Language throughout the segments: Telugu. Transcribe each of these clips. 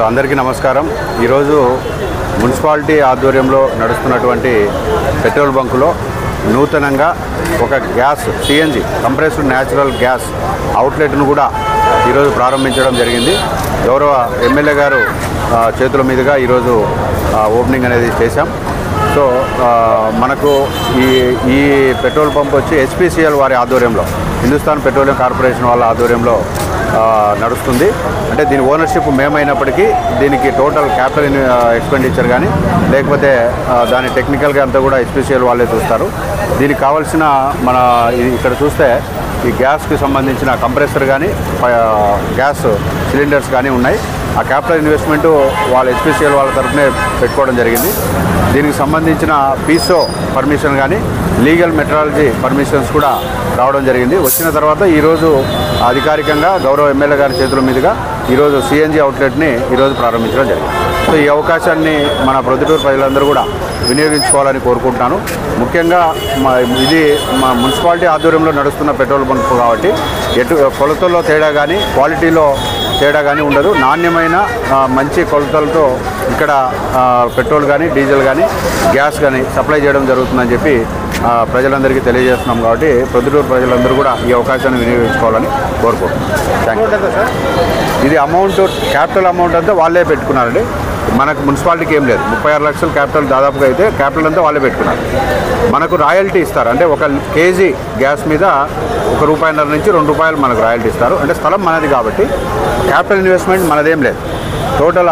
అందరికీ నమస్కారం। ఈరోజు మున్సిపాలిటీ ఆధ్వర్యంలో నడుస్తున్నటువంటి పెట్రోల్ బంకులో నూతనంగా ఒక gas CNG compressed natural gas అవుట్లెట్ను కూడా ఈరోజు ప్రారంభించడం జరిగింది। గౌరవ ఎమ్మెల్యే గారు చేతుల మీదుగా ఈరోజు ఓపెనింగ్ అనేది చేశాం। సో మనకు ఈ పెట్రోల్ పంప్ వచ్చి HPCL వారి ఆధ్వర్యంలో, హిందుస్థాన్ పెట్రోలియం కార్పొరేషన్ వాళ్ళ ఆధ్వర్యంలో నడుస్తుంది। అంటే దీని ఓనర్షిప్ మేమైనప్పటికీ దీనికి టోటల్ క్యాపిటల్ ఎక్స్పెండిచర్ కానీ లేకపోతే దాని టెక్నికల్గా అంతా కూడా HPCL వాళ్ళే చూస్తారు। దీనికి కావాల్సిన మన ఇక్కడ చూస్తే ఈ గ్యాస్కి సంబంధించిన కంప్రెసర్ కానీ గ్యాస్ సిలిండర్స్ కానీ ఉన్నాయి। ఆ క్యాపిటల్ ఇన్వెస్ట్మెంట్ వాళ్ళ HPCL వాళ్ళ తరఫునే పెట్టుకోవడం జరిగింది। దీనికి సంబంధించిన పీసో పర్మిషన్ కానీ లీగల్ మెట్రాలజీ పర్మిషన్స్ కూడా రావడం జరిగింది। వచ్చిన తర్వాత ఈరోజు అధికారికంగా గౌరవ ఎమ్మెల్యే గారి చేతుల మీదుగా ఈరోజు సిఎన్జి అవుట్లెట్ని ఈరోజు ప్రారంభించడం జరిగింది। సో ఈ అవకాశాన్ని మన ప్రొద్దుటూరు ప్రజలందరూ కూడా వినియోగించుకోవాలని కోరుకుంటున్నాను। ముఖ్యంగా ఇది మా మున్సిపాలిటీ ఆధ్వర్యంలో నడుస్తున్న పెట్రోల్ బంక్ కాబట్టి కొలతల్లో తేడా కానీ క్వాలిటీలో తేడా కానీ ఉండదు। నాణ్యమైన మంచి కొలతలతో ఇక్కడ పెట్రోల్ కానీ డీజిల్ కానీ గ్యాస్ కానీ సప్లై చేయడం జరుగుతుందని చెప్పి ప్రజలందరికీ తెలియజేస్తున్నాం। కాబట్టి ప్రొద్దుటూరు ప్రజలందరూ కూడా ఈ అవకాశాన్ని వినియోగించుకోవాలని కోరుకుంటున్నాం। Thank you. ఇది అమౌంట్ క్యాపిటల్ అమౌంట్ అంతా వాళ్ళే పెట్టుకున్నారండి। మనకు మున్సిపాలిటీకి ఏం లేదు। 36 లక్షలు క్యాపిటల్ దాదాపుగా అయితే క్యాపిటల్ అంతా వాళ్ళే పెట్టుకున్నారు। మనకు రాయల్టీ ఇస్తారు, అంటే 1 కేజీ గ్యాస్ మీద ₹1.5 నుంచి ₹2 మనకు రాయల్టీ ఇస్తారు। అంటే స్థలం మనది కాబట్టి క్యాపిటల్ ఇన్వెస్ట్మెంట్ మనదేం లేదు। టోటల్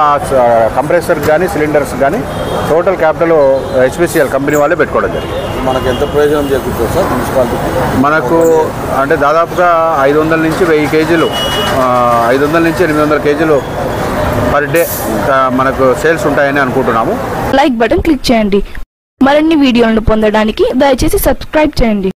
కంప్రెసర్ కానీ సిలిండర్స్ కానీ టోటల్ క్యాపిటల్ HPCL కంపెనీ వాళ్ళే పెట్టుకోవడం జరిగింది। మనకు ఎంత ప్రయోజనం చేకూరుతుంది సార్ మున్సిపాలిటీకి? మనకు అంటే దాదాపుగా 500 నుంచి 1000 కేజీలు 500 నుంచి 800 కేజీలు పర్ డే మనకు సేల్స్ ఉంటాయని అనుకుంటున్నాము। లైక్ బటన్ క్లిక్ చేయండి। మరిన్ని వీడియోలను పొందడానికి దయచేసి సబ్స్క్రైబ్ చేయండి।